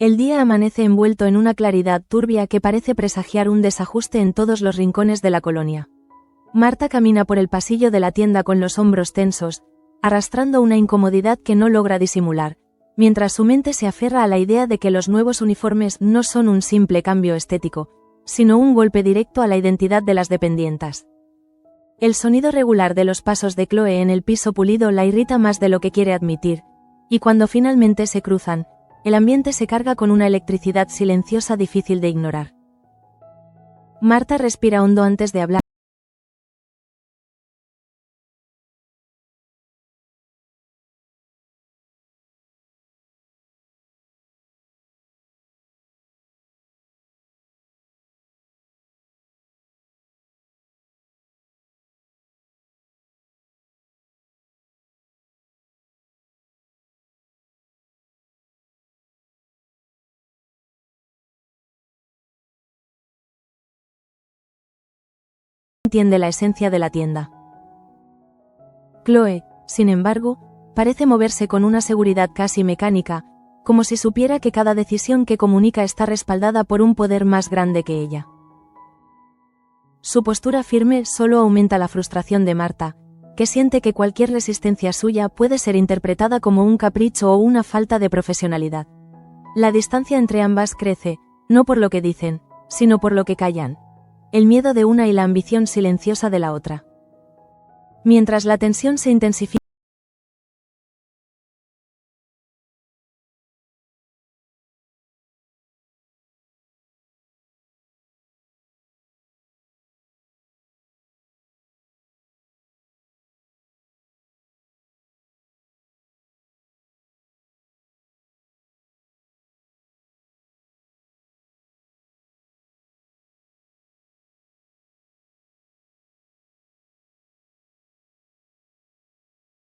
El día amanece envuelto en una claridad turbia que parece presagiar un desajuste en todos los rincones de la colonia. Marta camina por el pasillo de la tienda con los hombros tensos, arrastrando una incomodidad que no logra disimular, mientras su mente se aferra a la idea de que los nuevos uniformes no son un simple cambio estético, sino un golpe directo a la identidad de las dependientas. El sonido regular de los pasos de Chloe en el piso pulido la irrita más de lo que quiere admitir, y cuando finalmente se cruzan, el ambiente se carga con una electricidad silenciosa difícil de ignorar. Marta respira hondo antes de hablar. Entiende la esencia de la tienda. Chloe, sin embargo, parece moverse con una seguridad casi mecánica, como si supiera que cada decisión que comunica está respaldada por un poder más grande que ella. Su postura firme solo aumenta la frustración de Marta, que siente que cualquier resistencia suya puede ser interpretada como un capricho o una falta de profesionalidad. La distancia entre ambas crece, no por lo que dicen, sino por lo que callan. El miedo de una y la ambición silenciosa de la otra. Mientras la tensión se intensifica,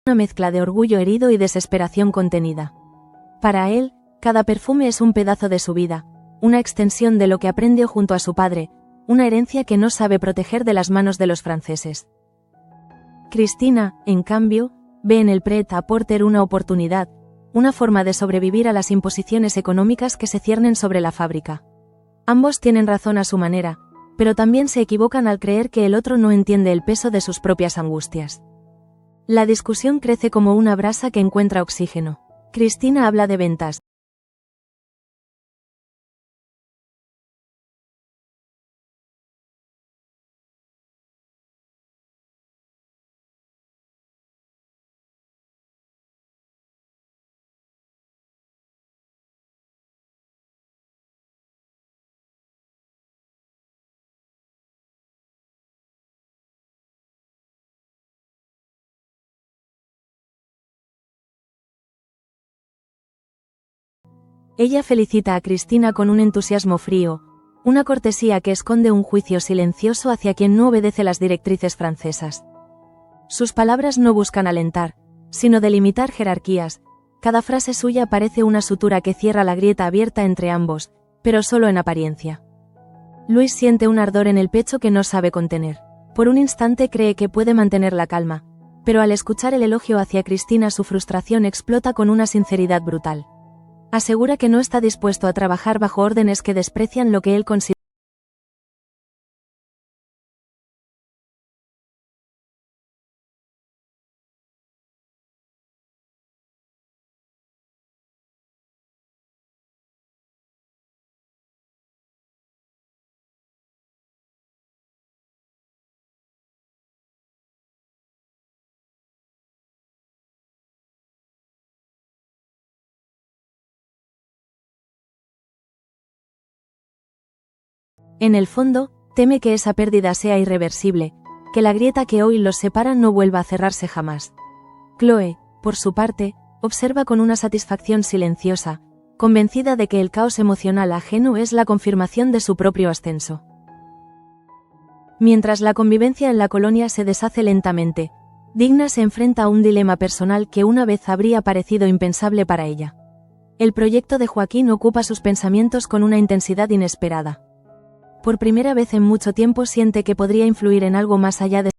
una mezcla de orgullo herido y desesperación contenida. Para él, cada perfume es un pedazo de su vida, una extensión de lo que aprendió junto a su padre, una herencia que no sabe proteger de las manos de los franceses. Cristina, en cambio, ve en el Pret-à-Porter una oportunidad, una forma de sobrevivir a las imposiciones económicas que se ciernen sobre la fábrica. Ambos tienen razón a su manera, pero también se equivocan al creer que el otro no entiende el peso de sus propias angustias. La discusión crece como una brasa que encuentra oxígeno. Cristina habla de ventas. Ella felicita a Cristina con un entusiasmo frío, una cortesía que esconde un juicio silencioso hacia quien no obedece las directrices francesas. Sus palabras no buscan alentar, sino delimitar jerarquías. Cada frase suya parece una sutura que cierra la grieta abierta entre ambos, pero solo en apariencia. Luis siente un ardor en el pecho que no sabe contener. Por un instante cree que puede mantener la calma, pero al escuchar el elogio hacia Cristina su frustración explota con una sinceridad brutal. Asegura que no está dispuesto a trabajar bajo órdenes que desprecian lo que él considera. En el fondo, teme que esa pérdida sea irreversible, que la grieta que hoy los separa no vuelva a cerrarse jamás. Chloe, por su parte, observa con una satisfacción silenciosa, convencida de que el caos emocional ajeno es la confirmación de su propio ascenso. Mientras la convivencia en la colonia se deshace lentamente, Digna se enfrenta a un dilema personal que una vez habría parecido impensable para ella. El proyecto de Joaquín ocupa sus pensamientos con una intensidad inesperada. Por primera vez en mucho tiempo siente que podría influir en algo más allá de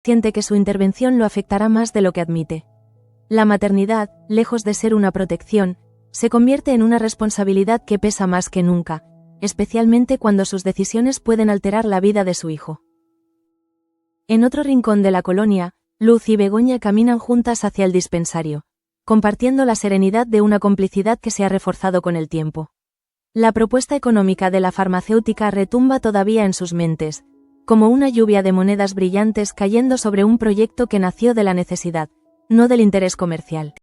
siente que su intervención lo afectará más de lo que admite. La maternidad, lejos de ser una protección, se convierte en una responsabilidad que pesa más que nunca, especialmente cuando sus decisiones pueden alterar la vida de su hijo. En otro rincón de la colonia, Luz y Begoña caminan juntas hacia el dispensario, compartiendo la serenidad de una complicidad que se ha reforzado con el tiempo. La propuesta económica de la farmacéutica retumba todavía en sus mentes, como una lluvia de monedas brillantes cayendo sobre un proyecto que nació de la necesidad, no del interés comercial.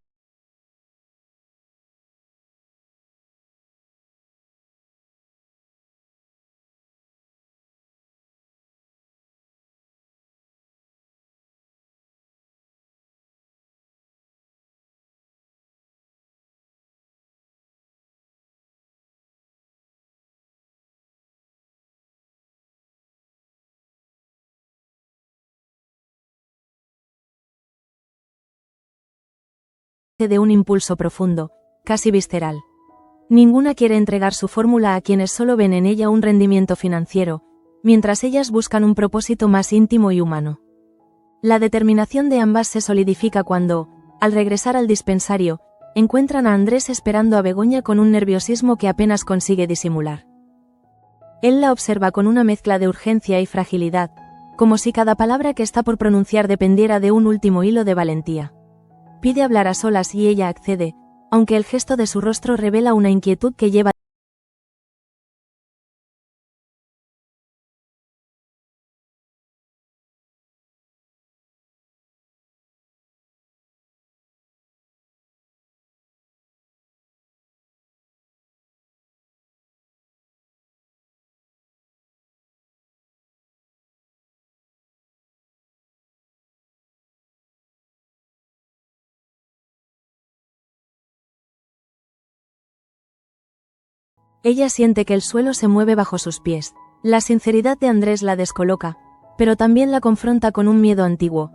De un impulso profundo, casi visceral. Ninguna quiere entregar su fórmula a quienes solo ven en ella un rendimiento financiero, mientras ellas buscan un propósito más íntimo y humano. La determinación de ambas se solidifica cuando, al regresar al dispensario, encuentran a Andrés esperando a Begoña con un nerviosismo que apenas consigue disimular. Él la observa con una mezcla de urgencia y fragilidad, como si cada palabra que está por pronunciar dependiera de un último hilo de valentía. Pide hablar a solas y ella accede, aunque el gesto de su rostro revela una inquietud que lleva Ella siente que el suelo se mueve bajo sus pies. La sinceridad de Andrés la descoloca, pero también la confronta con un miedo antiguo.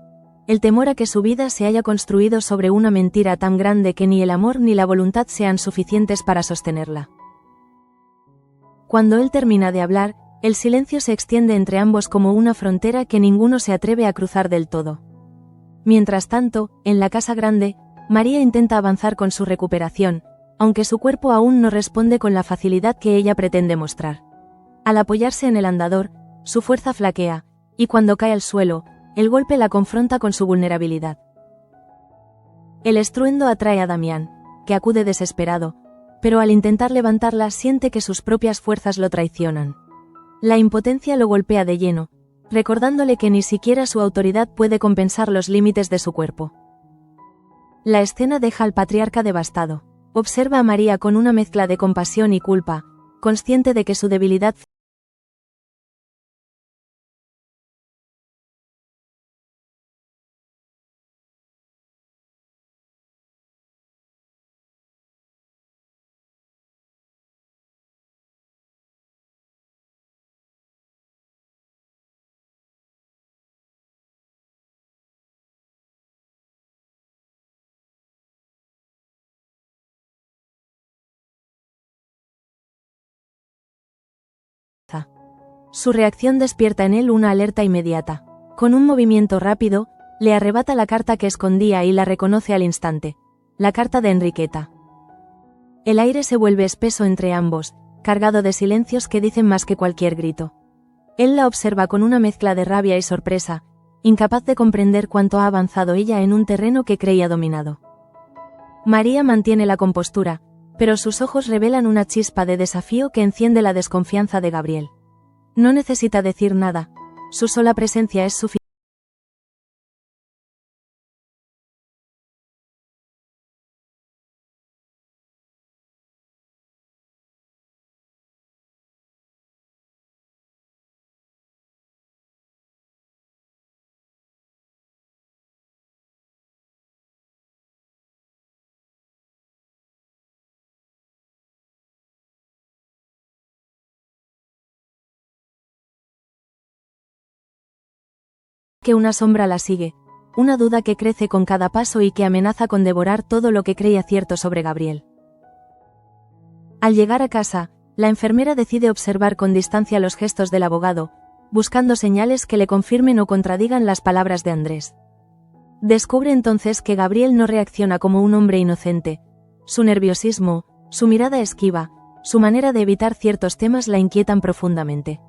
El temor a que su vida se haya construido sobre una mentira tan grande que ni el amor ni la voluntad sean suficientes para sostenerla. Cuando él termina de hablar, el silencio se extiende entre ambos como una frontera que ninguno se atreve a cruzar del todo. Mientras tanto, en la casa grande, María intenta avanzar con su recuperación, aunque su cuerpo aún no responde con la facilidad que ella pretende mostrar. Al apoyarse en el andador, su fuerza flaquea, y cuando cae al suelo, el golpe la confronta con su vulnerabilidad. El estruendo atrae a Damián, que acude desesperado, pero al intentar levantarla siente que sus propias fuerzas lo traicionan. La impotencia lo golpea de lleno, recordándole que ni siquiera su autoridad puede compensar los límites de su cuerpo. La escena deja al patriarca devastado. Observa a María con una mezcla de compasión y culpa, consciente de que su debilidad Su reacción despierta en él una alerta inmediata. Con un movimiento rápido, le arrebata la carta que escondía y la reconoce al instante. La carta de Enriqueta. El aire se vuelve espeso entre ambos, cargado de silencios que dicen más que cualquier grito. Él la observa con una mezcla de rabia y sorpresa, incapaz de comprender cuánto ha avanzado ella en un terreno que creía dominado. María mantiene la compostura, pero sus ojos revelan una chispa de desafío que enciende la desconfianza de Gabriel. No necesita decir nada, su sola presencia es suficiente. Que una sombra la sigue, una duda que crece con cada paso y que amenaza con devorar todo lo que creía cierto sobre Gabriel. Al llegar a casa, la enfermera decide observar con distancia los gestos del abogado, buscando señales que le confirmen o contradigan las palabras de Andrés. Descubre entonces que Gabriel no reacciona como un hombre inocente. Su nerviosismo, su mirada esquiva, su manera de evitar ciertos temas la inquietan profundamente.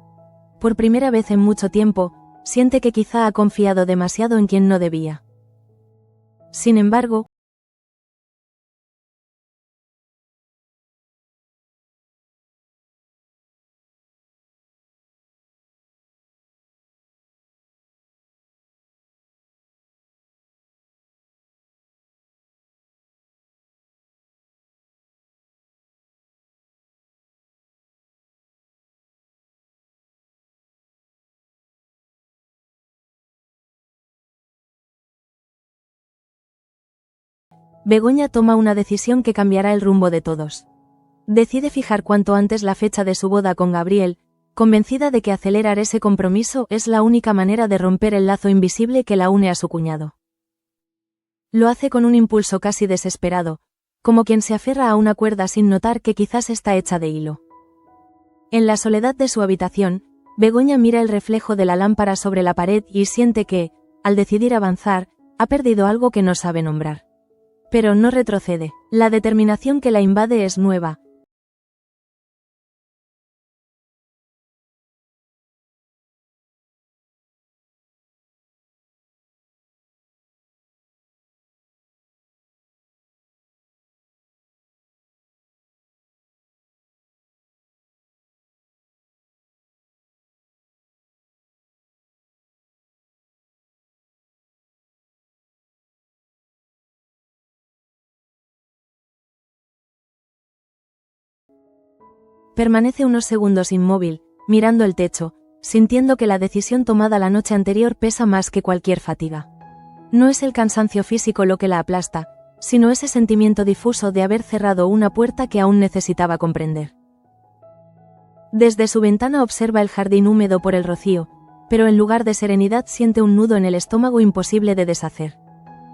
Por primera vez en mucho tiempo, siente que quizá ha confiado demasiado en quien no debía. Sin embargo, Begoña toma una decisión que cambiará el rumbo de todos. Decide fijar cuanto antes la fecha de su boda con Gabriel, convencida de que acelerar ese compromiso es la única manera de romper el lazo invisible que la une a su cuñado. Lo hace con un impulso casi desesperado, como quien se aferra a una cuerda sin notar que quizás está hecha de hilo. En la soledad de su habitación, Begoña mira el reflejo de la lámpara sobre la pared y siente que, al decidir avanzar, ha perdido algo que no sabe nombrar. Pero no retrocede. La determinación que la invade es nueva. Permanece unos segundos inmóvil, mirando el techo, sintiendo que la decisión tomada la noche anterior pesa más que cualquier fatiga. No es el cansancio físico lo que la aplasta, sino ese sentimiento difuso de haber cerrado una puerta que aún necesitaba comprender. Desde su ventana observa el jardín húmedo por el rocío, pero en lugar de serenidad siente un nudo en el estómago imposible de deshacer.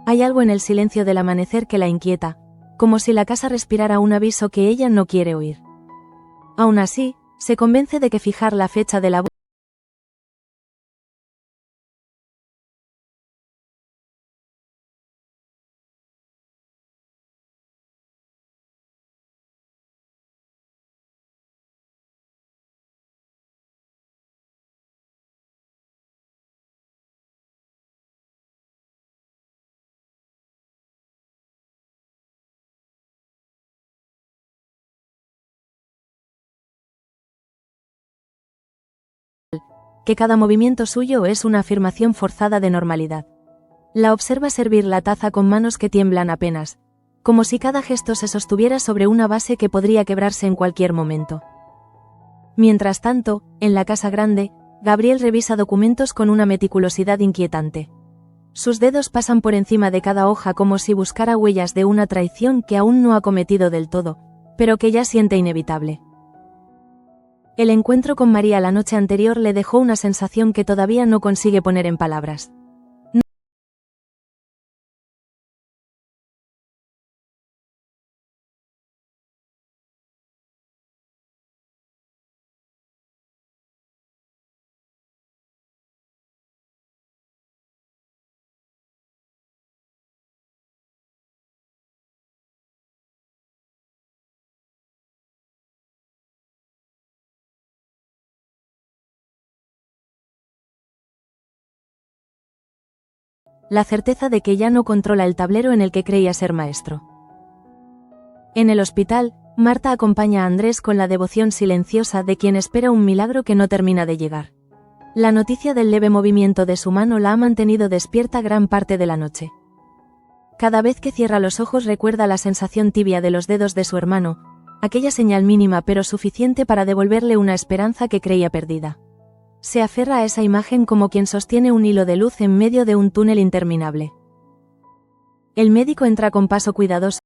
Hay algo en el silencio del amanecer que la inquieta, como si la casa respirara un aviso que ella no quiere oír. Aún así, se convence de que fijar la fecha de la boda que cada movimiento suyo es una afirmación forzada de normalidad. La observa servir la taza con manos que tiemblan apenas, como si cada gesto se sostuviera sobre una base que podría quebrarse en cualquier momento. Mientras tanto, en la casa grande, Gabriel revisa documentos con una meticulosidad inquietante. Sus dedos pasan por encima de cada hoja como si buscara huellas de una traición que aún no ha cometido del todo, pero que ya siente inevitable. El encuentro con María la noche anterior le dejó una sensación que todavía no consigue poner en palabras. La certeza de que ya no controla el tablero en el que creía ser maestro. En el hospital, Marta acompaña a Andrés con la devoción silenciosa de quien espera un milagro que no termina de llegar. La noticia del leve movimiento de su mano la ha mantenido despierta gran parte de la noche. Cada vez que cierra los ojos recuerda la sensación tibia de los dedos de su hermano, aquella señal mínima pero suficiente para devolverle una esperanza que creía perdida. Se aferra a esa imagen como quien sostiene un hilo de luz en medio de un túnel interminable. El médico entra con paso cuidadoso.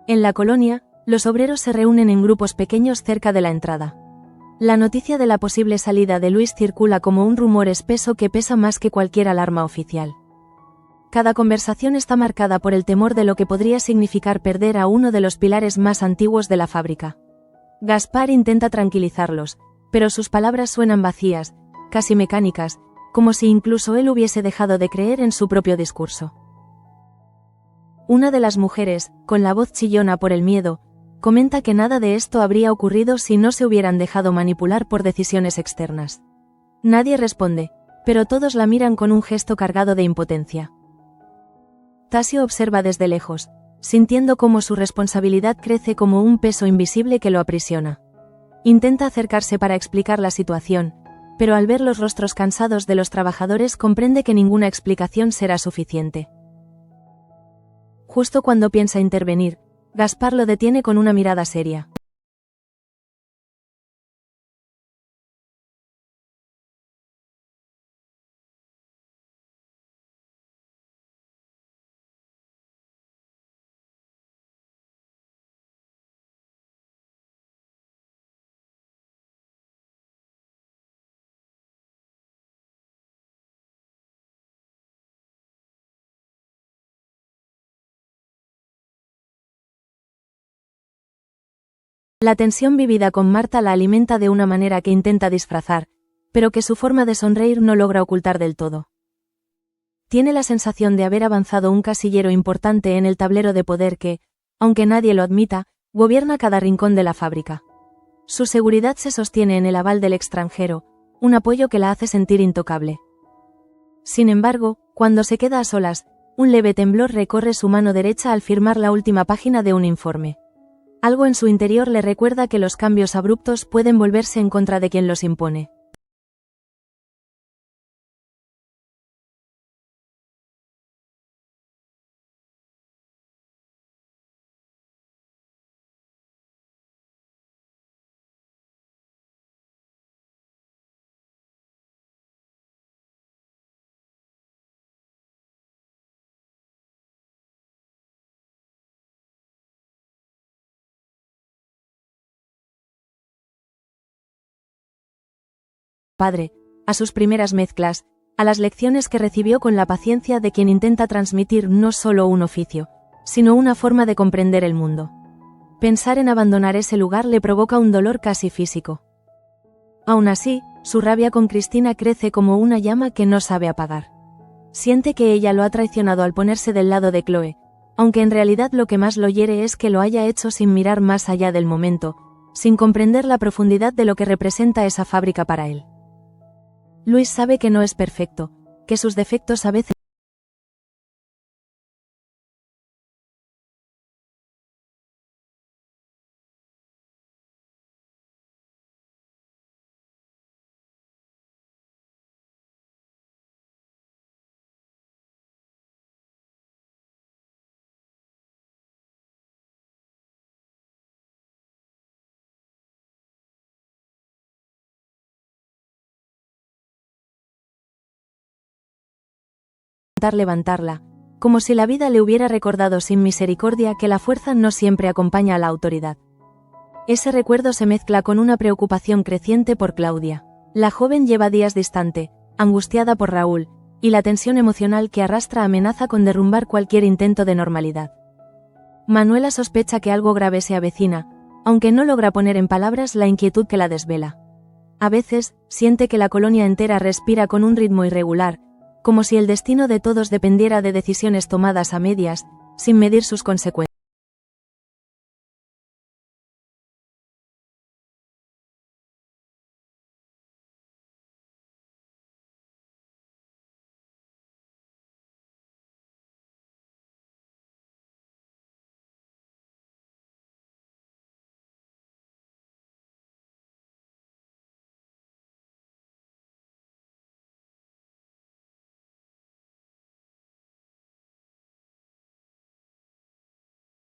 En la colonia, los obreros se reúnen en grupos pequeños cerca de la entrada. La noticia de la posible salida de Luis circula como un rumor espeso que pesa más que cualquier alarma oficial. Cada conversación está marcada por el temor de lo que podría significar perder a uno de los pilares más antiguos de la fábrica. Gaspar intenta tranquilizarlos, pero sus palabras suenan vacías, casi mecánicas, como si incluso él hubiese dejado de creer en su propio discurso. Una de las mujeres, con la voz chillona por el miedo, comenta que nada de esto habría ocurrido si no se hubieran dejado manipular por decisiones externas. Nadie responde, pero todos la miran con un gesto cargado de impotencia. Tasio observa desde lejos, sintiendo cómo su responsabilidad crece como un peso invisible que lo aprisiona. Intenta acercarse para explicar la situación, pero al ver los rostros cansados de los trabajadores comprende que ninguna explicación será suficiente. Justo cuando piensa intervenir, Gaspar lo detiene con una mirada seria. La tensión vivida con Marta la alimenta de una manera que intenta disfrazar, pero que su forma de sonreír no logra ocultar del todo. Tiene la sensación de haber avanzado un casillero importante en el tablero de poder que, aunque nadie lo admita, gobierna cada rincón de la fábrica. Su seguridad se sostiene en el aval del extranjero, un apoyo que la hace sentir intocable. Sin embargo, cuando se queda a solas, un leve temblor recorre su mano derecha al firmar la última página de un informe. Algo en su interior le recuerda que los cambios abruptos pueden volverse en contra de quien los impone. Padre, a sus primeras mezclas, a las lecciones que recibió con la paciencia de quien intenta transmitir no solo un oficio, sino una forma de comprender el mundo. Pensar en abandonar ese lugar le provoca un dolor casi físico. Aún así, su rabia con Cristina crece como una llama que no sabe apagar. Siente que ella lo ha traicionado al ponerse del lado de Chloe, aunque en realidad lo que más lo hiere es que lo haya hecho sin mirar más allá del momento, sin comprender la profundidad de lo que representa esa fábrica para él. Luis sabe que no es perfecto, que sus defectos a veces levantarla, como si la vida le hubiera recordado sin misericordia que la fuerza no siempre acompaña a la autoridad. Ese recuerdo se mezcla con una preocupación creciente por Claudia. La joven lleva días distante, angustiada por Raúl, y la tensión emocional que arrastra amenaza con derrumbar cualquier intento de normalidad. Manuela sospecha que algo grave se avecina, aunque no logra poner en palabras la inquietud que la desvela. A veces, siente que la colonia entera respira con un ritmo irregular, como si el destino de todos dependiera de decisiones tomadas a medias, sin medir sus consecuencias.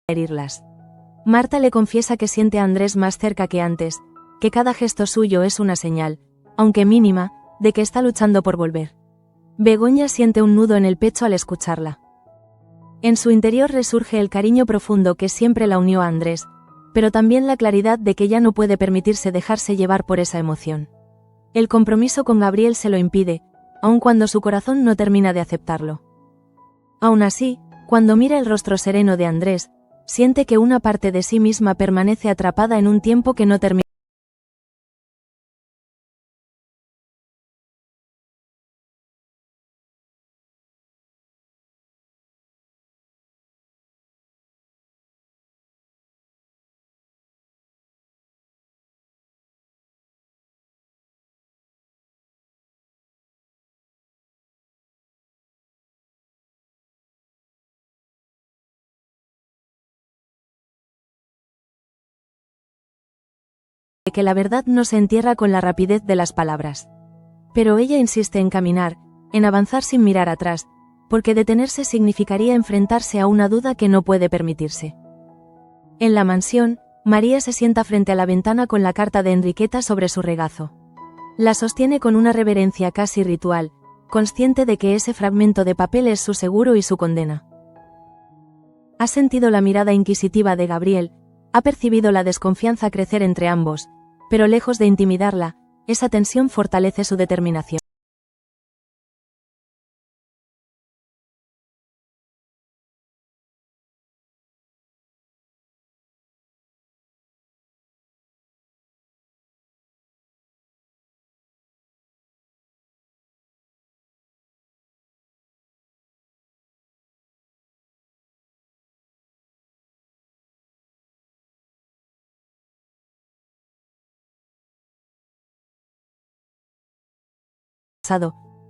Herirlas. Marta le confiesa que siente a Andrés más cerca que antes, que cada gesto suyo es una señal, aunque mínima, de que está luchando por volver. Begoña siente un nudo en el pecho al escucharla. En su interior resurge el cariño profundo que siempre la unió a Andrés, pero también la claridad de que ya no puede permitirse dejarse llevar por esa emoción. El compromiso con Gabriel se lo impide, aun cuando su corazón no termina de aceptarlo. Aún así, cuando mira el rostro sereno de Andrés, siente que una parte de sí misma permanece atrapada en un tiempo que no termina. Que la verdad no se entierra con la rapidez de las palabras. Pero ella insiste en caminar, en avanzar sin mirar atrás, porque detenerse significaría enfrentarse a una duda que no puede permitirse. En la mansión, María se sienta frente a la ventana con la carta de Enriqueta sobre su regazo. La sostiene con una reverencia casi ritual, consciente de que ese fragmento de papel es su seguro y su condena. Ha sentido la mirada inquisitiva de Gabriel, ha percibido la desconfianza crecer entre ambos, pero lejos de intimidarla, esa tensión fortalece su determinación.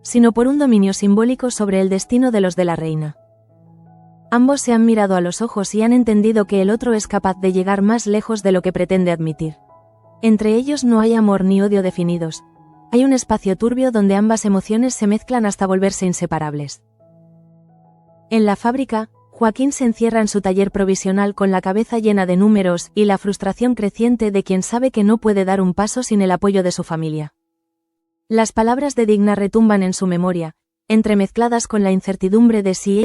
Sino por un dominio simbólico sobre el destino de los de la reina. Ambos se han mirado a los ojos y han entendido que el otro es capaz de llegar más lejos de lo que pretende admitir. Entre ellos no hay amor ni odio definidos, hay un espacio turbio donde ambas emociones se mezclan hasta volverse inseparables. En la fábrica, Joaquín se encierra en su taller provisional con la cabeza llena de números y la frustración creciente de quien sabe que no puede dar un paso sin el apoyo de su familia. Las palabras de Digna retumban en su memoria, entremezcladas con la incertidumbre de si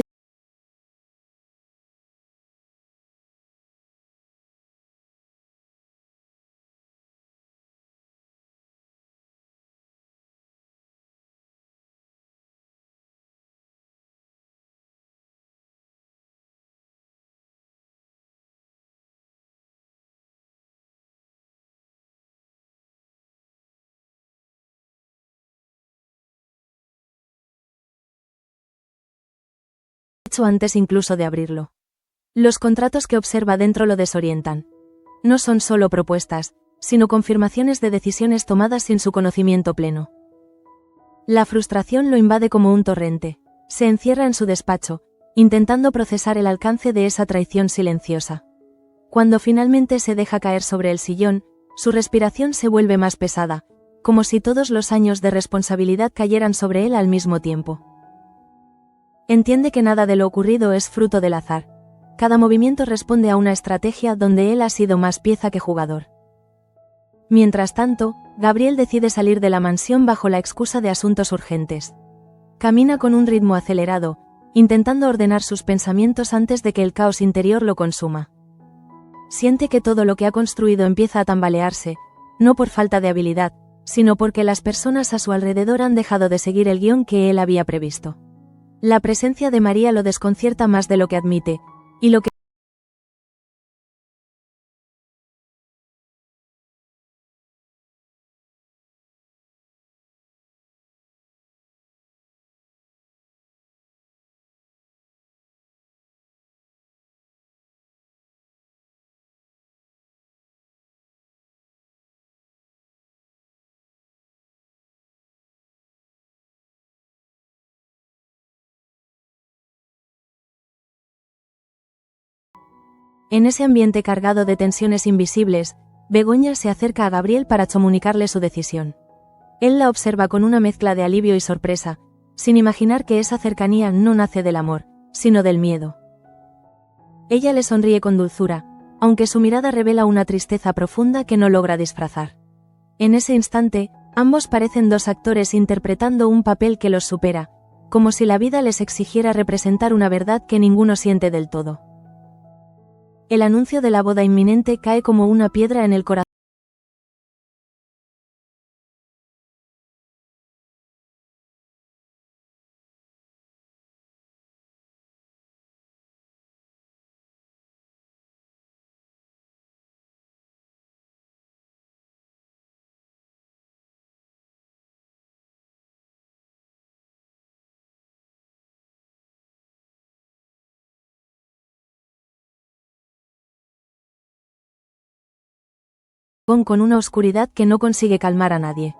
hecho antes incluso de abrirlo. Los contratos que observa dentro lo desorientan. No son solo propuestas, sino confirmaciones de decisiones tomadas sin su conocimiento pleno. La frustración lo invade como un torrente. Se encierra en su despacho, intentando procesar el alcance de esa traición silenciosa. Cuando finalmente se deja caer sobre el sillón, su respiración se vuelve más pesada, como si todos los años de responsabilidad cayeran sobre él al mismo tiempo. Entiende que nada de lo ocurrido es fruto del azar. Cada movimiento responde a una estrategia donde él ha sido más pieza que jugador. Mientras tanto, Gabriel decide salir de la mansión bajo la excusa de asuntos urgentes. Camina con un ritmo acelerado, intentando ordenar sus pensamientos antes de que el caos interior lo consuma. Siente que todo lo que ha construido empieza a tambalearse, no por falta de habilidad, sino porque las personas a su alrededor han dejado de seguir el guión que él había previsto. La presencia de María lo desconcierta más de lo que admite, y lo que en ese ambiente cargado de tensiones invisibles, Begoña se acerca a Gabriel para comunicarle su decisión. Él la observa con una mezcla de alivio y sorpresa, sin imaginar que esa cercanía no nace del amor, sino del miedo. Ella le sonríe con dulzura, aunque su mirada revela una tristeza profunda que no logra disfrazar. En ese instante, ambos parecen dos actores interpretando un papel que los supera, como si la vida les exigiera representar una verdad que ninguno siente del todo. El anuncio de la boda inminente cae como una piedra en el corazón. Con una oscuridad que no consigue calmar a nadie.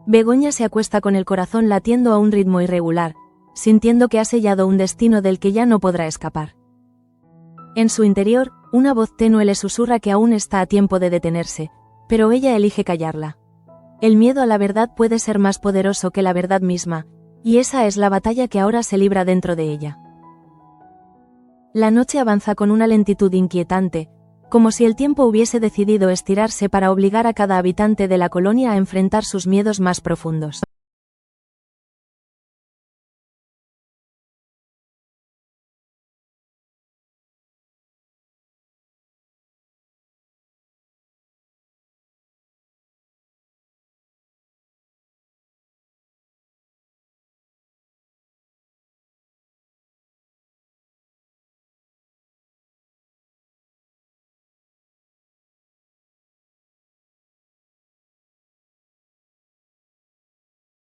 Begoña se acuesta con el corazón latiendo a un ritmo irregular, sintiendo que ha sellado un destino del que ya no podrá escapar. En su interior, una voz tenue le susurra que aún está a tiempo de detenerse, pero ella elige callarla. El miedo a la verdad puede ser más poderoso que la verdad misma, y esa es la batalla que ahora se libra dentro de ella. La noche avanza con una lentitud inquietante, como si el tiempo hubiese decidido estirarse para obligar a cada habitante de la colonia a enfrentar sus miedos más profundos.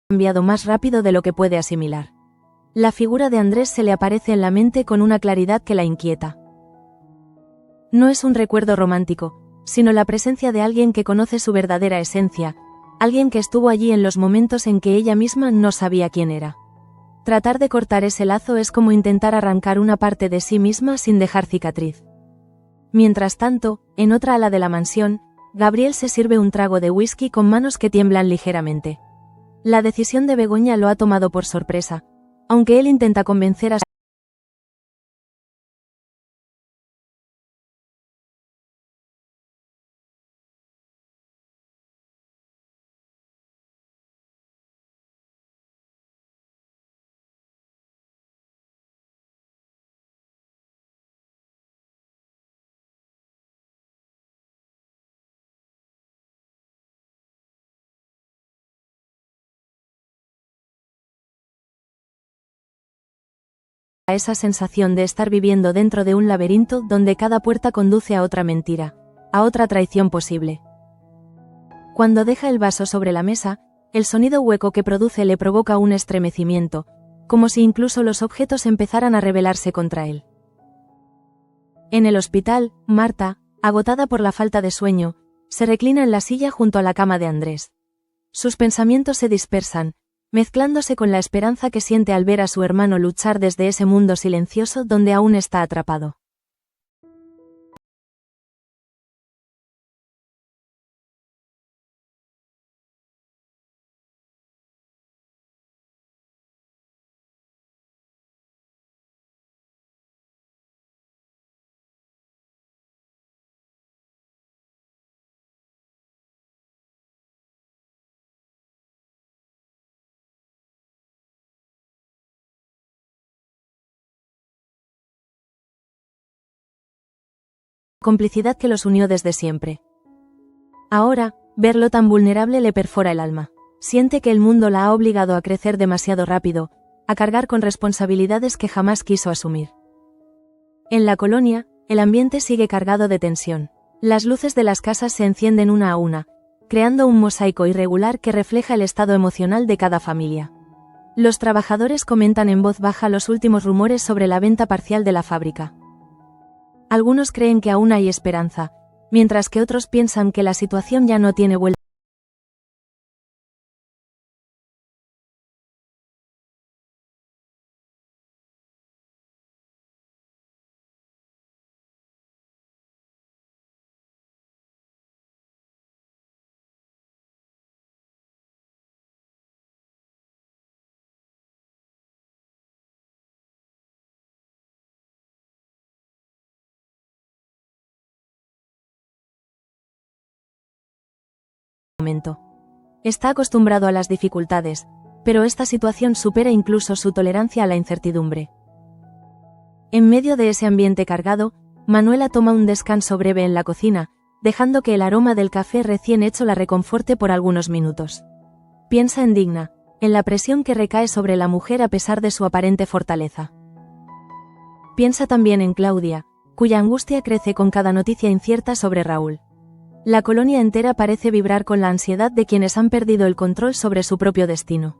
Cambiado más rápido de lo que puede asimilar. La figura de Andrés se le aparece en la mente con una claridad que la inquieta. No es un recuerdo romántico, sino la presencia de alguien que conoce su verdadera esencia, alguien que estuvo allí en los momentos en que ella misma no sabía quién era. Tratar de cortar ese lazo es como intentar arrancar una parte de sí misma sin dejar cicatriz. Mientras tanto, en otra ala de la mansión, Gabriel se sirve un trago de whisky con manos que tiemblan ligeramente. La decisión de Begoña lo ha tomado por sorpresa, aunque él intenta convencer a esa sensación de estar viviendo dentro de un laberinto donde cada puerta conduce a otra mentira, a otra traición posible. Cuando deja el vaso sobre la mesa, el sonido hueco que produce le provoca un estremecimiento, como si incluso los objetos empezaran a rebelarse contra él. En el hospital, Marta, agotada por la falta de sueño, se reclina en la silla junto a la cama de Andrés. Sus pensamientos se dispersan, mezclándose con la esperanza que siente al ver a su hermano luchar desde ese mundo silencioso donde aún está atrapado. Complicidad que los unió desde siempre. Ahora, verlo tan vulnerable le perfora el alma. Siente que el mundo la ha obligado a crecer demasiado rápido, a cargar con responsabilidades que jamás quiso asumir. En la colonia, el ambiente sigue cargado de tensión. Las luces de las casas se encienden una a una, creando un mosaico irregular que refleja el estado emocional de cada familia. Los trabajadores comentan en voz baja los últimos rumores sobre la venta parcial de la fábrica. Algunos creen que aún hay esperanza, mientras que otros piensan que la situación ya no tiene vuelta. Momento. Está acostumbrado a las dificultades, pero esta situación supera incluso su tolerancia a la incertidumbre. En medio de ese ambiente cargado, Manuela toma un descanso breve en la cocina, dejando que el aroma del café recién hecho la reconforte por algunos minutos. Piensa en Digna, en la presión que recae sobre la mujer a pesar de su aparente fortaleza. Piensa también en Claudia, cuya angustia crece con cada noticia incierta sobre Raúl. La colonia entera parece vibrar con la ansiedad de quienes han perdido el control sobre su propio destino.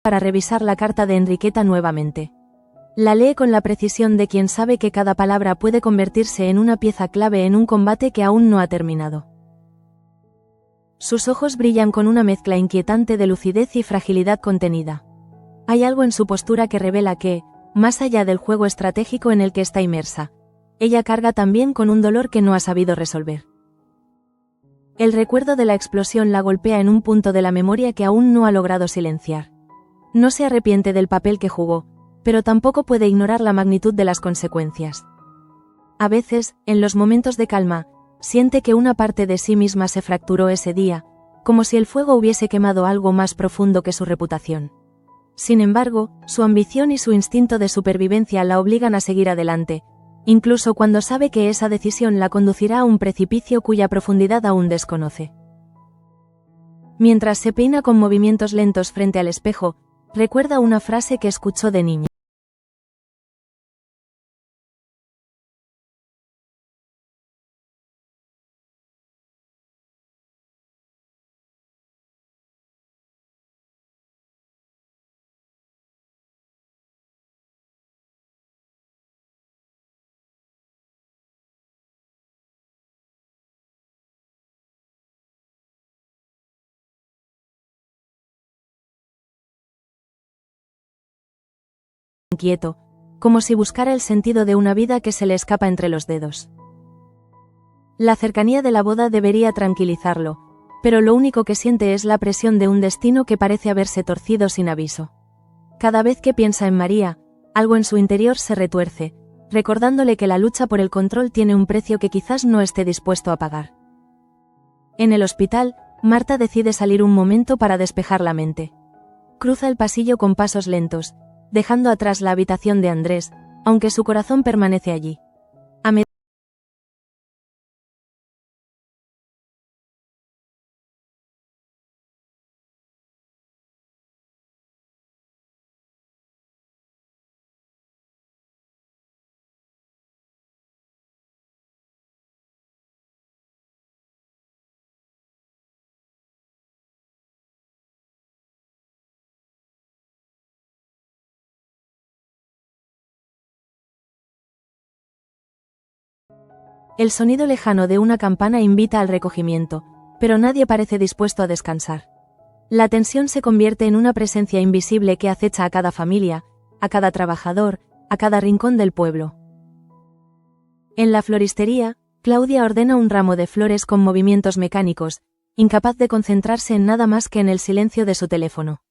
Para revisar la carta de Enriqueta nuevamente. La lee con la precisión de quien sabe que cada palabra puede convertirse en una pieza clave en un combate que aún no ha terminado. Sus ojos brillan con una mezcla inquietante de lucidez y fragilidad contenida. Hay algo en su postura que revela que, más allá del juego estratégico en el que está inmersa, ella carga también con un dolor que no ha sabido resolver. El recuerdo de la explosión la golpea en un punto de la memoria que aún no ha logrado silenciar. No se arrepiente del papel que jugó, pero tampoco puede ignorar la magnitud de las consecuencias. A veces, en los momentos de calma, siente que una parte de sí misma se fracturó ese día, como si el fuego hubiese quemado algo más profundo que su reputación. Sin embargo, su ambición y su instinto de supervivencia la obligan a seguir adelante, incluso cuando sabe que esa decisión la conducirá a un precipicio cuya profundidad aún desconoce. Mientras se peina con movimientos lentos frente al espejo, recuerda una frase que escuchó de niña. Inquieto, como si buscara el sentido de una vida que se le escapa entre los dedos. La cercanía de la boda debería tranquilizarlo, pero lo único que siente es la presión de un destino que parece haberse torcido sin aviso. Cada vez que piensa en María, algo en su interior se retuerce, recordándole que la lucha por el control tiene un precio que quizás no esté dispuesto a pagar. En el hospital, Marta decide salir un momento para despejar la mente. Cruza el pasillo con pasos lentos, dejando atrás la habitación de Andrés, aunque su corazón permanece allí. El sonido lejano de una campana invita al recogimiento, pero nadie parece dispuesto a descansar. La tensión se convierte en una presencia invisible que acecha a cada familia, a cada trabajador, a cada rincón del pueblo. En la floristería, Claudia ordena un ramo de flores con movimientos mecánicos, incapaz de concentrarse en nada más que en el silencio de su teléfono.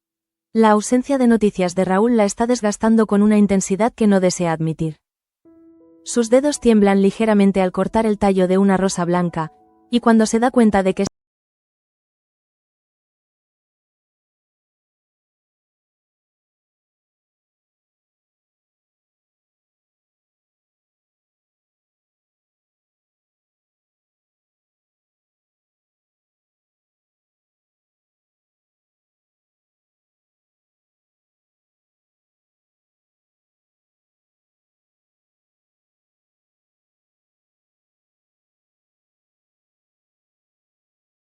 La ausencia de noticias de Raúl la está desgastando con una intensidad que no desea admitir. Sus dedos tiemblan ligeramente al cortar el tallo de una rosa blanca, y cuando se da cuenta de que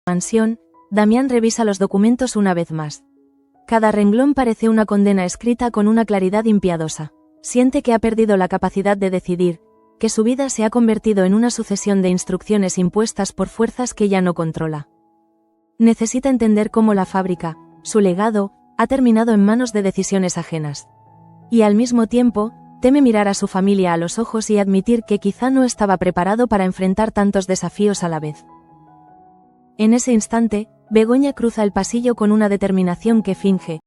mansión, Damián revisa los documentos una vez más. Cada renglón parece una condena escrita con una claridad impiedosa. Siente que ha perdido la capacidad de decidir, que su vida se ha convertido en una sucesión de instrucciones impuestas por fuerzas que ya no controla. Necesita entender cómo la fábrica, su legado, ha terminado en manos de decisiones ajenas. Y al mismo tiempo, teme mirar a su familia a los ojos y admitir que quizá no estaba preparado para enfrentar tantos desafíos a la vez. En ese instante, Begoña cruza el pasillo con una determinación que finge.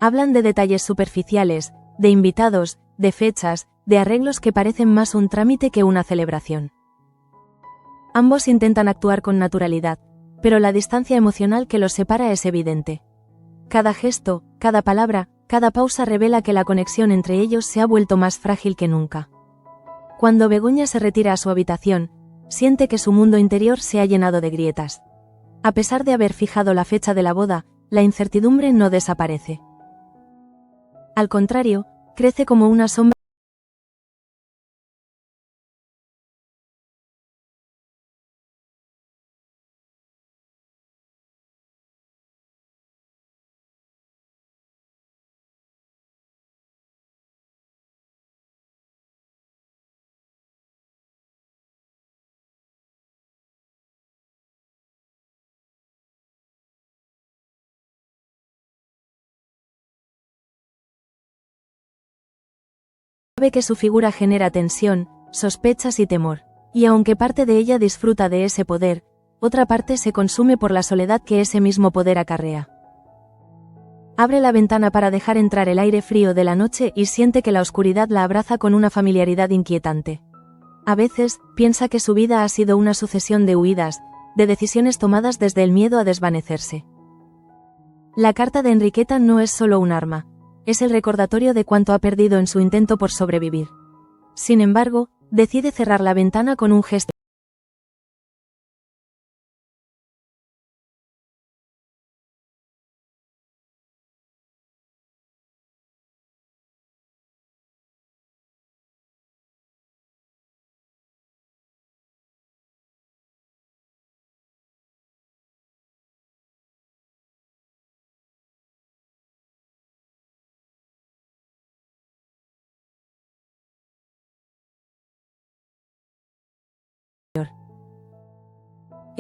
Hablan de detalles superficiales, de invitados, de fechas, de arreglos que parecen más un trámite que una celebración. Ambos intentan actuar con naturalidad, pero la distancia emocional que los separa es evidente. Cada gesto, cada palabra, cada pausa revela que la conexión entre ellos se ha vuelto más frágil que nunca. Cuando Begoña se retira a su habitación, siente que su mundo interior se ha llenado de grietas. A pesar de haber fijado la fecha de la boda, la incertidumbre no desaparece. Al contrario, crece como una sombra. Sabe que su figura genera tensión, sospechas y temor. Y aunque parte de ella disfruta de ese poder, otra parte se consume por la soledad que ese mismo poder acarrea. Abre la ventana para dejar entrar el aire frío de la noche y siente que la oscuridad la abraza con una familiaridad inquietante. A veces, piensa que su vida ha sido una sucesión de huidas, de decisiones tomadas desde el miedo a desvanecerse. La carta de Enriqueta no es solo un arma, es el recordatorio de cuánto ha perdido en su intento por sobrevivir. Sin embargo, decide cerrar la ventana con un gesto.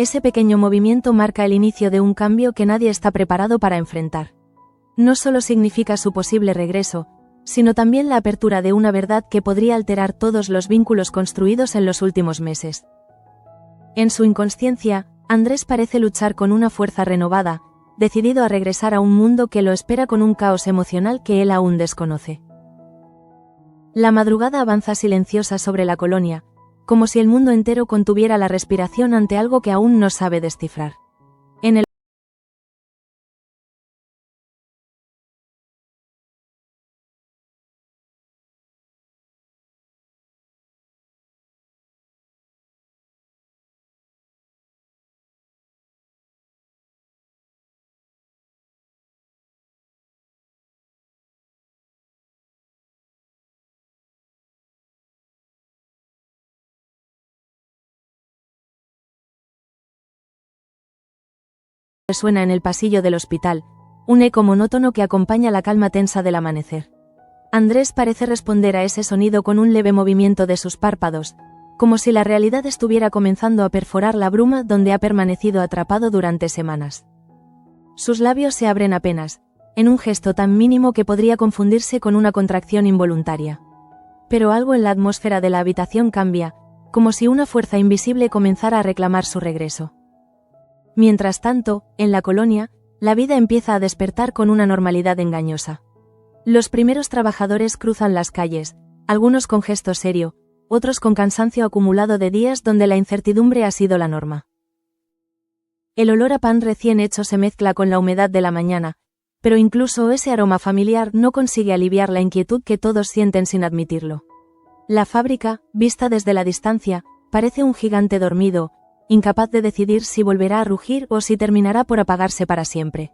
Ese pequeño movimiento marca el inicio de un cambio que nadie está preparado para enfrentar. No solo significa su posible regreso, sino también la apertura de una verdad que podría alterar todos los vínculos construidos en los últimos meses. En su inconsciencia, Andrés parece luchar con una fuerza renovada, decidido a regresar a un mundo que lo espera con un caos emocional que él aún desconoce. La madrugada avanza silenciosa sobre la colonia, como si el mundo entero contuviera la respiración ante algo que aún no sabe descifrar. En el resuena en el pasillo del hospital, un eco monótono que acompaña la calma tensa del amanecer. Andrés parece responder a ese sonido con un leve movimiento de sus párpados, como si la realidad estuviera comenzando a perforar la bruma donde ha permanecido atrapado durante semanas. Sus labios se abren apenas, en un gesto tan mínimo que podría confundirse con una contracción involuntaria. Pero algo en la atmósfera de la habitación cambia, como si una fuerza invisible comenzara a reclamar su regreso. Mientras tanto, en la colonia, la vida empieza a despertar con una normalidad engañosa. Los primeros trabajadores cruzan las calles, algunos con gesto serio, otros con cansancio acumulado de días donde la incertidumbre ha sido la norma. El olor a pan recién hecho se mezcla con la humedad de la mañana, pero incluso ese aroma familiar no consigue aliviar la inquietud que todos sienten sin admitirlo. La fábrica, vista desde la distancia, parece un gigante dormido, incapaz de decidir si volverá a rugir o si terminará por apagarse para siempre.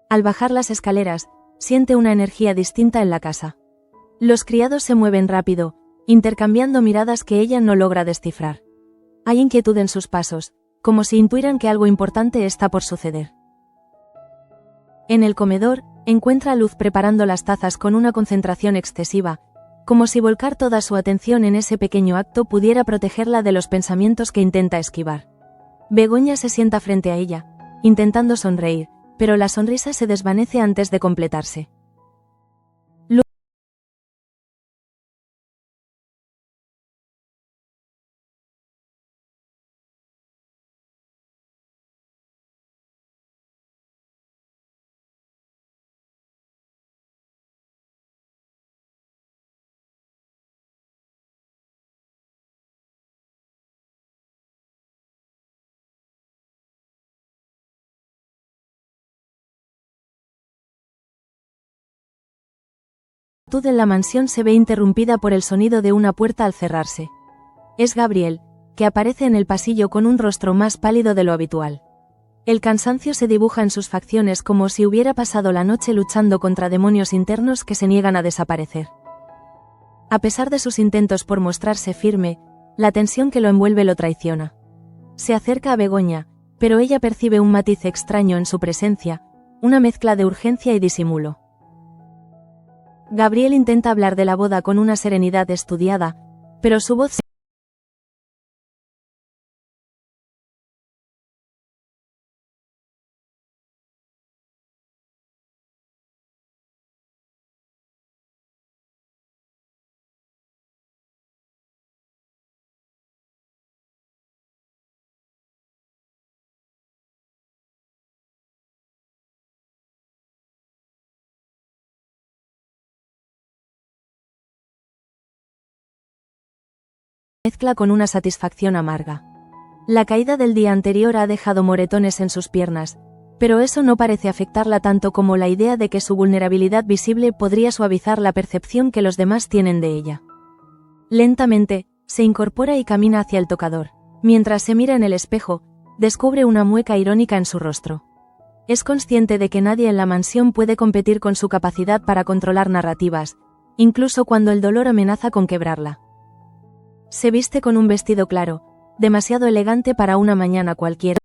Al bajar las escaleras, siente una energía distinta en la casa. Los criados se mueven rápido, intercambiando miradas que ella no logra descifrar. Hay inquietud en sus pasos, como si intuieran que algo importante está por suceder. En el comedor, encuentra a Luz preparando las tazas con una concentración excesiva, como si volcar toda su atención en ese pequeño acto pudiera protegerla de los pensamientos que intenta esquivar. Begoña se sienta frente a ella, intentando sonreír, pero la sonrisa se desvanece antes de completarse. La quietud en la mansión se ve interrumpida por el sonido de una puerta al cerrarse. Es Gabriel, que aparece en el pasillo con un rostro más pálido de lo habitual. El cansancio se dibuja en sus facciones como si hubiera pasado la noche luchando contra demonios internos que se niegan a desaparecer. A pesar de sus intentos por mostrarse firme, la tensión que lo envuelve lo traiciona. Se acerca a Begoña, pero ella percibe un matiz extraño en su presencia, una mezcla de urgencia y disimulo. Gabriel intenta hablar de la boda con una serenidad estudiada, pero su voz se mezcla con una satisfacción amarga. La caída del día anterior ha dejado moretones en sus piernas, pero eso no parece afectarla tanto como la idea de que su vulnerabilidad visible podría suavizar la percepción que los demás tienen de ella. Lentamente, se incorpora y camina hacia el tocador. Mientras se mira en el espejo, descubre una mueca irónica en su rostro. Es consciente de que nadie en la mansión puede competir con su capacidad para controlar narrativas, incluso cuando el dolor amenaza con quebrarla. Se viste con un vestido claro, demasiado elegante para una mañana cualquiera.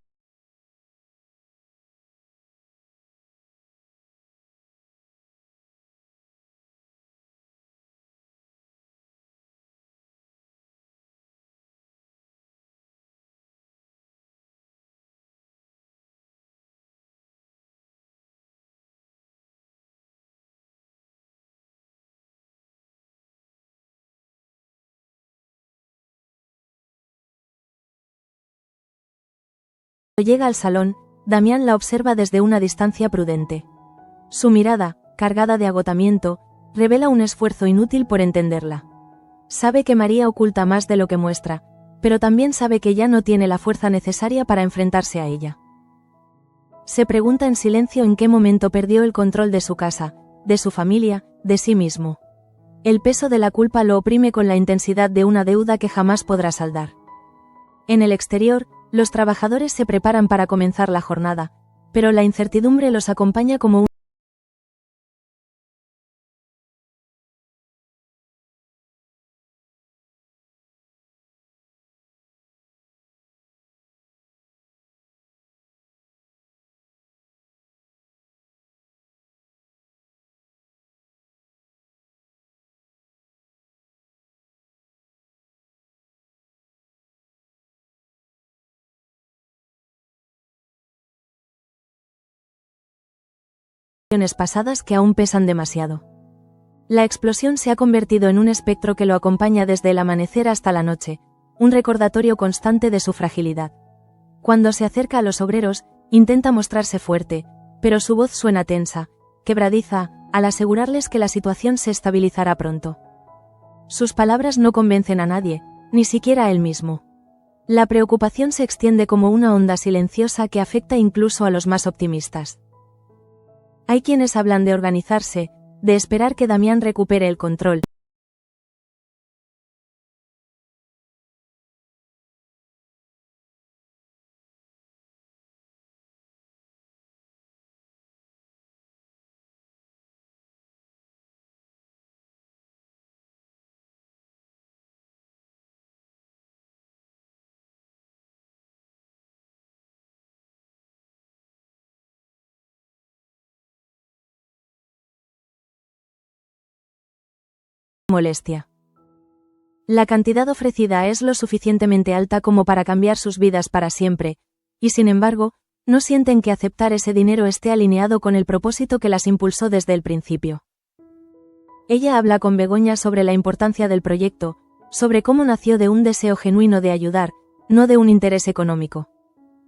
Cuando llega al salón, Damián la observa desde una distancia prudente. Su mirada, cargada de agotamiento, revela un esfuerzo inútil por entenderla. Sabe que María oculta más de lo que muestra, pero también sabe que ya no tiene la fuerza necesaria para enfrentarse a ella. Se pregunta en silencio en qué momento perdió el control de su casa, de su familia, de sí mismo. El peso de la culpa lo oprime con la intensidad de una deuda que jamás podrá saldar. En el exterior, los trabajadores se preparan para comenzar la jornada, pero la incertidumbre los acompaña como un pasadas que aún pesan demasiado. La explosión se ha convertido en un espectro que lo acompaña desde el amanecer hasta la noche, un recordatorio constante de su fragilidad. Cuando se acerca a los obreros, intenta mostrarse fuerte, pero su voz suena tensa, quebradiza, al asegurarles que la situación se estabilizará pronto. Sus palabras no convencen a nadie, ni siquiera a él mismo. La preocupación se extiende como una onda silenciosa que afecta incluso a los más optimistas. Hay quienes hablan de organizarse, de esperar que Damián recupere el control, molestia. La cantidad ofrecida es lo suficientemente alta como para cambiar sus vidas para siempre, y sin embargo, no sienten que aceptar ese dinero esté alineado con el propósito que las impulsó desde el principio. Ella habla con Begoña sobre la importancia del proyecto, sobre cómo nació de un deseo genuino de ayudar, no de un interés económico.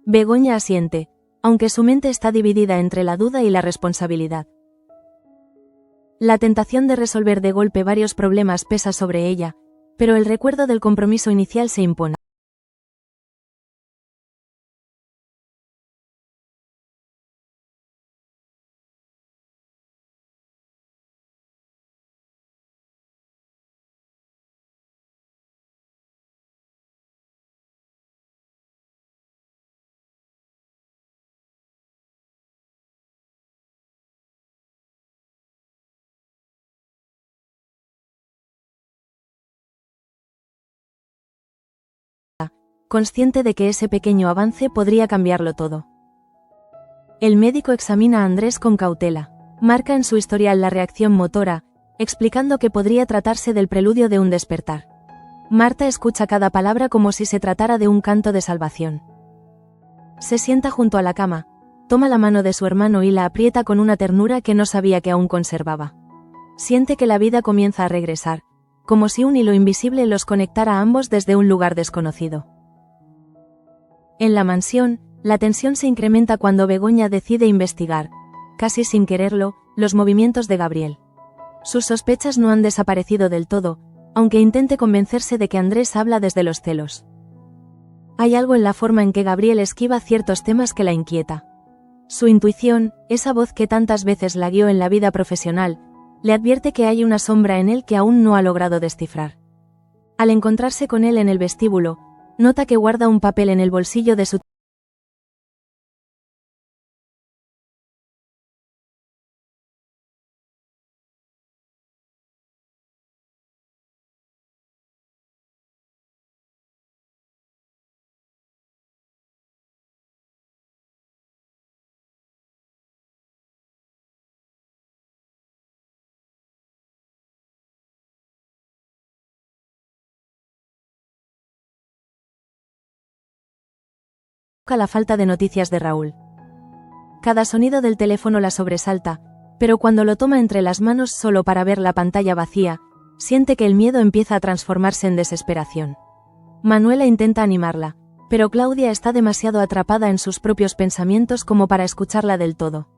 Begoña asiente, aunque su mente está dividida entre la duda y la responsabilidad. La tentación de resolver de golpe varios problemas pesa sobre ella, pero el recuerdo del compromiso inicial se impone. Consciente de que ese pequeño avance podría cambiarlo todo. El médico examina a Andrés con cautela. Marca en su historial la reacción motora, explicando que podría tratarse del preludio de un despertar. Marta escucha cada palabra como si se tratara de un canto de salvación. Se sienta junto a la cama, toma la mano de su hermano y la aprieta con una ternura que no sabía que aún conservaba. Siente que la vida comienza a regresar, como si un hilo invisible los conectara a ambos desde un lugar desconocido. En la mansión, la tensión se incrementa cuando Begoña decide investigar, casi sin quererlo, los movimientos de Gabriel. Sus sospechas no han desaparecido del todo, aunque intente convencerse de que Andrés habla desde los celos. Hay algo en la forma en que Gabriel esquiva ciertos temas que la inquieta. Su intuición, esa voz que tantas veces la guió en la vida profesional, le advierte que hay una sombra en él que aún no ha logrado descifrar. Al encontrarse con él en el vestíbulo, nota que guarda un papel en el bolsillo de su la falta de noticias de Raúl. Cada sonido del teléfono la sobresalta, pero cuando lo toma entre las manos solo para ver la pantalla vacía, siente que el miedo empieza a transformarse en desesperación. Manuela intenta animarla, pero Claudia está demasiado atrapada en sus propios pensamientos como para escucharla del todo.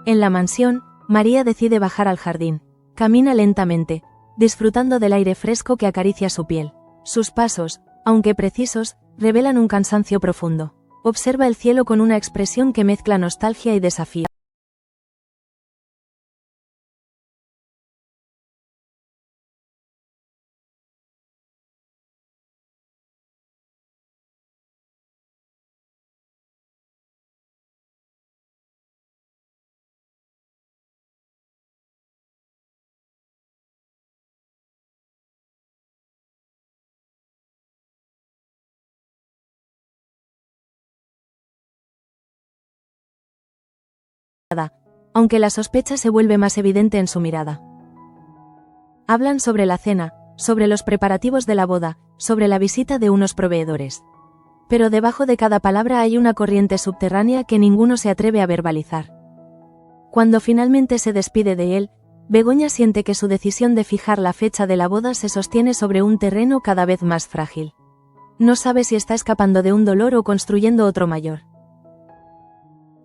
En la mansión, María decide bajar al jardín. Camina lentamente, disfrutando del aire fresco que acaricia su piel. Sus pasos, aunque precisos, revelan un cansancio profundo. Observa el cielo con una expresión que mezcla nostalgia y desafío. Aunque la sospecha se vuelve más evidente en su mirada. Hablan sobre la cena, sobre los preparativos de la boda, sobre la visita de unos proveedores. Pero debajo de cada palabra hay una corriente subterránea que ninguno se atreve a verbalizar. Cuando finalmente se despide de él, Begoña siente que su decisión de fijar la fecha de la boda se sostiene sobre un terreno cada vez más frágil. No sabe si está escapando de un dolor o construyendo otro mayor.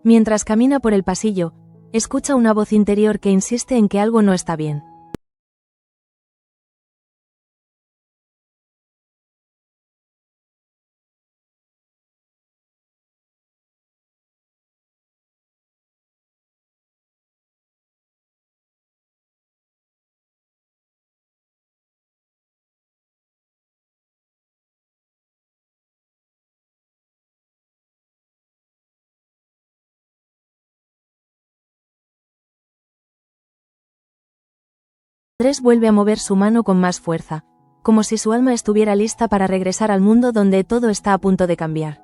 Mientras camina por el pasillo, escucha una voz interior que insiste en que algo no está bien. Andrés vuelve a mover su mano con más fuerza, como si su alma estuviera lista para regresar al mundo donde todo está a punto de cambiar.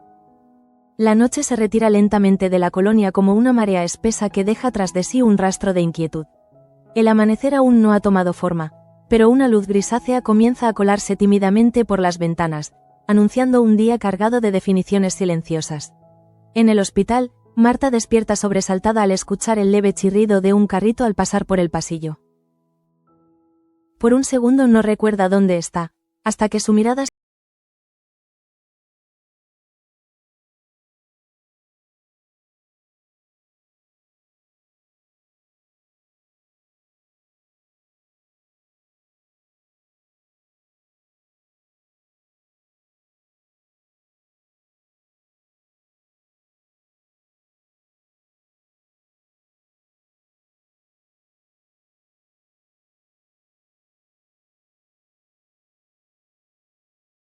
La noche se retira lentamente de la colonia como una marea espesa que deja tras de sí un rastro de inquietud. El amanecer aún no ha tomado forma, pero una luz grisácea comienza a colarse tímidamente por las ventanas, anunciando un día cargado de definiciones silenciosas. En el hospital, Marta despierta sobresaltada al escuchar el leve chirrido de un carrito al pasar por el pasillo. Por un segundo no recuerda dónde está, hasta que su mirada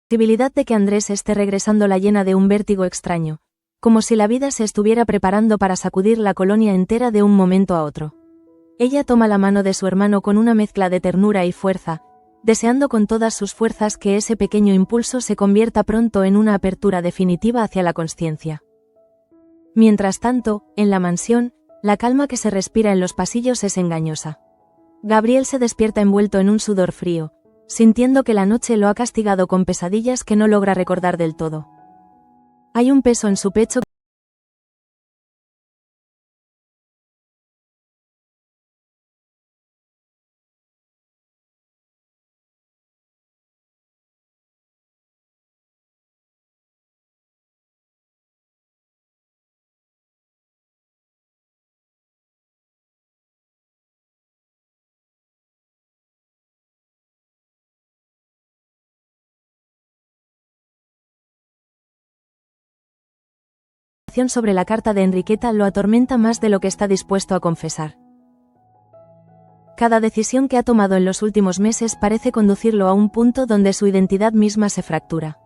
posibilidad de que Andrés esté regresando la llena de un vértigo extraño, como si la vida se estuviera preparando para sacudir la colonia entera de un momento a otro. Ella toma la mano de su hermano con una mezcla de ternura y fuerza, deseando con todas sus fuerzas que ese pequeño impulso se convierta pronto en una apertura definitiva hacia la consciencia. Mientras tanto, en la mansión, la calma que se respira en los pasillos es engañosa. Gabriel se despierta envuelto en un sudor frío, sintiendo que la noche lo ha castigado con pesadillas que no logra recordar del todo. Hay un peso en su pecho sobre la carta de Enriqueta lo atormenta más de lo que está dispuesto a confesar. Cada decisión que ha tomado en los últimos meses parece conducirlo a un punto donde su identidad misma se fractura.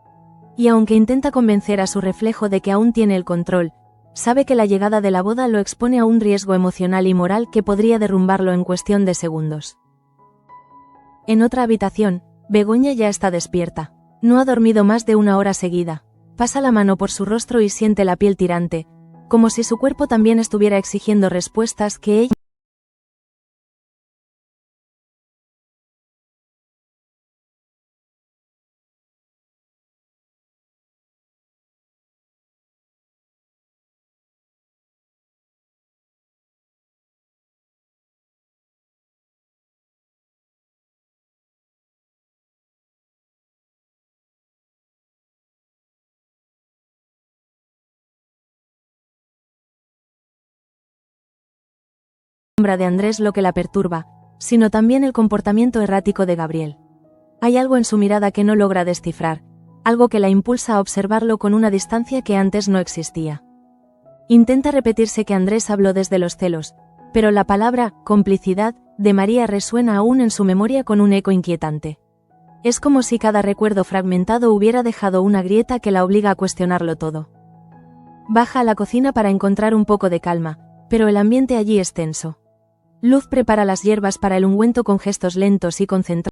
Y aunque intenta convencer a su reflejo de que aún tiene el control, sabe que la llegada de la boda lo expone a un riesgo emocional y moral que podría derrumbarlo en cuestión de segundos. En otra habitación, Begoña ya está despierta. No ha dormido más de una hora seguida. Pasa la mano por su rostro y siente la piel tirante, como si su cuerpo también estuviera exigiendo respuestas que ella sombra de Andrés lo que la perturba, sino también el comportamiento errático de Gabriel. Hay algo en su mirada que no logra descifrar, algo que la impulsa a observarlo con una distancia que antes no existía. Intenta repetirse que Andrés habló desde los celos, pero la palabra complicidad de María resuena aún en su memoria con un eco inquietante. Es como si cada recuerdo fragmentado hubiera dejado una grieta que la obliga a cuestionarlo todo. Baja a la cocina para encontrar un poco de calma, pero el ambiente allí es tenso. Luz prepara las hierbas para el ungüento con gestos lentos y concentrados.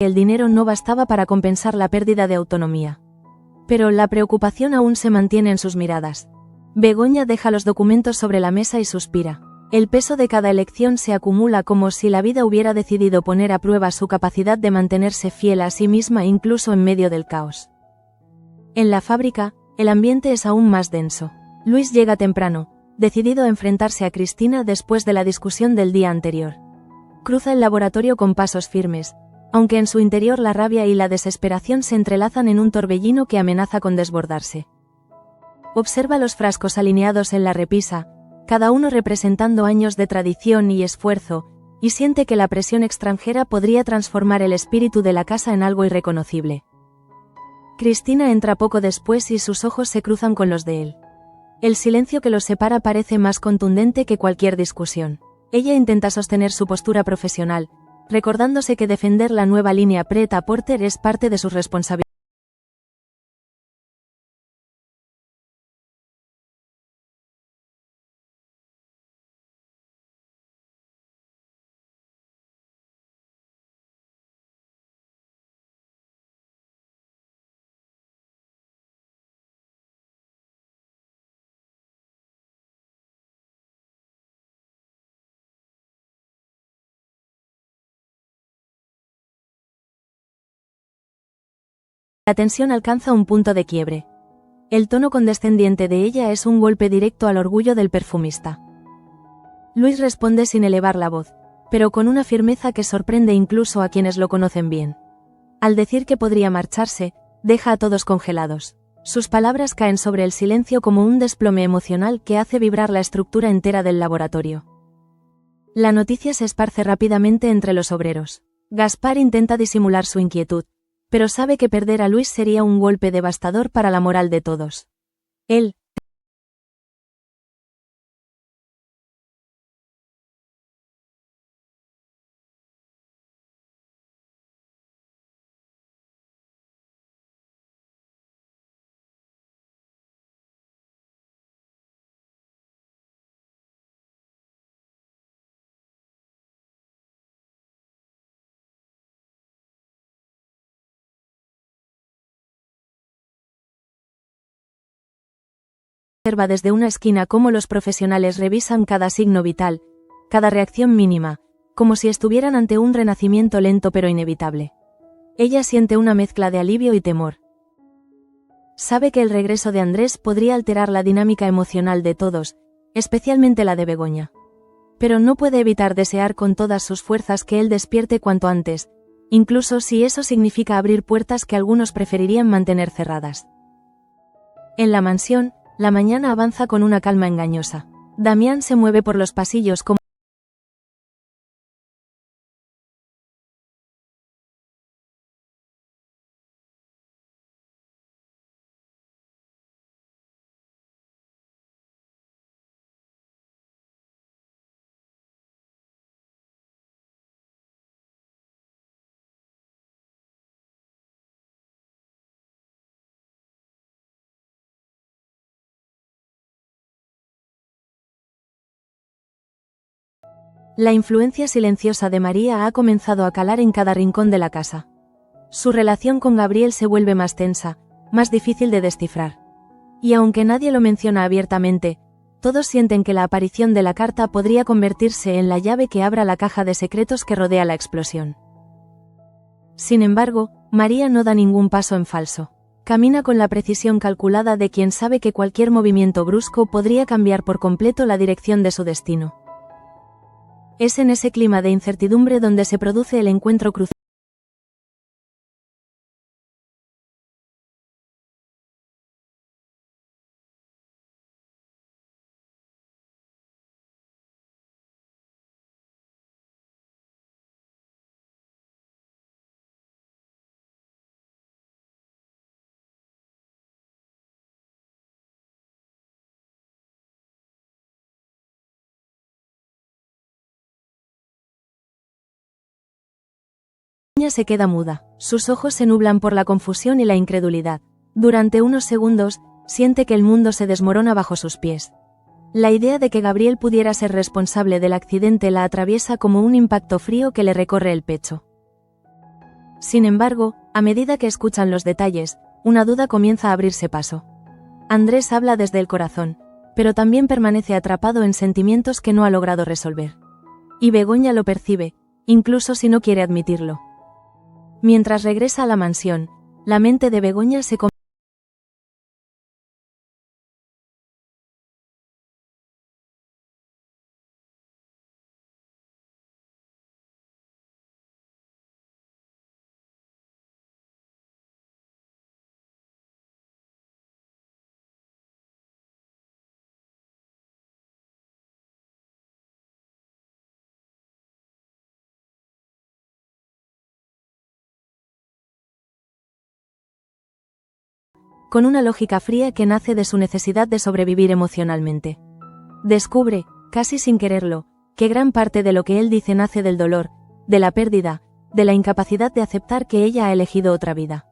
El dinero no bastaba para compensar la pérdida de autonomía. Pero la preocupación aún se mantiene en sus miradas. Begoña deja los documentos sobre la mesa y suspira. El peso de cada elección se acumula como si la vida hubiera decidido poner a prueba su capacidad de mantenerse fiel a sí misma incluso en medio del caos. En la fábrica, el ambiente es aún más denso. Luis llega temprano, decidido a enfrentarse a Cristina después de la discusión del día anterior. Cruza el laboratorio con pasos firmes, aunque en su interior la rabia y la desesperación se entrelazan en un torbellino que amenaza con desbordarse. Observa los frascos alineados en la repisa, cada uno representando años de tradición y esfuerzo, y siente que la presión extranjera podría transformar el espíritu de la casa en algo irreconocible. Cristina entra poco después y sus ojos se cruzan con los de él. El silencio que los separa parece más contundente que cualquier discusión. Ella intenta sostener su postura profesional, recordándose que defender la nueva línea Pret-a-Porter es parte de sus responsabilidades. La tensión alcanza un punto de quiebre. El tono condescendiente de ella es un golpe directo al orgullo del perfumista. Luis responde sin elevar la voz, pero con una firmeza que sorprende incluso a quienes lo conocen bien. Al decir que podría marcharse, deja a todos congelados. Sus palabras caen sobre el silencio como un desplome emocional que hace vibrar la estructura entera del laboratorio. La noticia se esparce rápidamente entre los obreros. Gaspar intenta disimular su inquietud, pero sabe que perder a Luis sería un golpe devastador para la moral de todos. Él, observa desde una esquina cómo los profesionales revisan cada signo vital, cada reacción mínima, como si estuvieran ante un renacimiento lento pero inevitable. Ella siente una mezcla de alivio y temor. Sabe que el regreso de Andrés podría alterar la dinámica emocional de todos, especialmente la de Begoña. Pero no puede evitar desear con todas sus fuerzas que él despierte cuanto antes, incluso si eso significa abrir puertas que algunos preferirían mantener cerradas. En la mansión, la mañana avanza con una calma engañosa. Damián se mueve por los pasillos como la influencia silenciosa de María ha comenzado a calar en cada rincón de la casa. Su relación con Gabriel se vuelve más tensa, más difícil de descifrar. Y aunque nadie lo menciona abiertamente, todos sienten que la aparición de la carta podría convertirse en la llave que abra la caja de secretos que rodea la explosión. Sin embargo, María no da ningún paso en falso. Camina con la precisión calculada de quien sabe que cualquier movimiento brusco podría cambiar por completo la dirección de su destino. Es en ese clima de incertidumbre donde se produce el encuentro crucial. Begoña se queda muda, sus ojos se nublan por la confusión y la incredulidad. Durante unos segundos, siente que el mundo se desmorona bajo sus pies. La idea de que Gabriel pudiera ser responsable del accidente la atraviesa como un impacto frío que le recorre el pecho. Sin embargo, a medida que escuchan los detalles, una duda comienza a abrirse paso. Andrés habla desde el corazón, pero también permanece atrapado en sentimientos que no ha logrado resolver. Y Begoña lo percibe, incluso si no quiere admitirlo. Mientras regresa a la mansión, la mente de Begoña se convierte con una lógica fría que nace de su necesidad de sobrevivir emocionalmente. Descubre, casi sin quererlo, que gran parte de lo que él dice nace del dolor, de la pérdida, de la incapacidad de aceptar que ella ha elegido otra vida.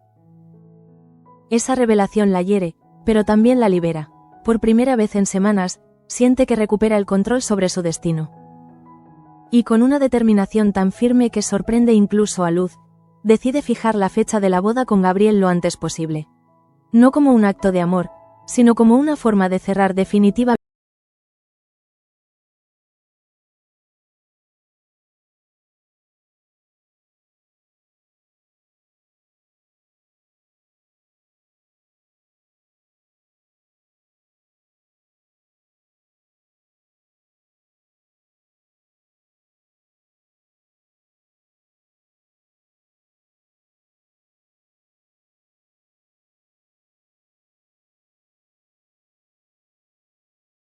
Esa revelación la hiere, pero también la libera. Por primera vez en semanas, siente que recupera el control sobre su destino. Y con una determinación tan firme que sorprende incluso a Luz, decide fijar la fecha de la boda con Gabriel lo antes posible. No como un acto de amor, sino como una forma de cerrar definitivamente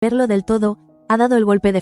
verlo del todo, ha dado el golpe de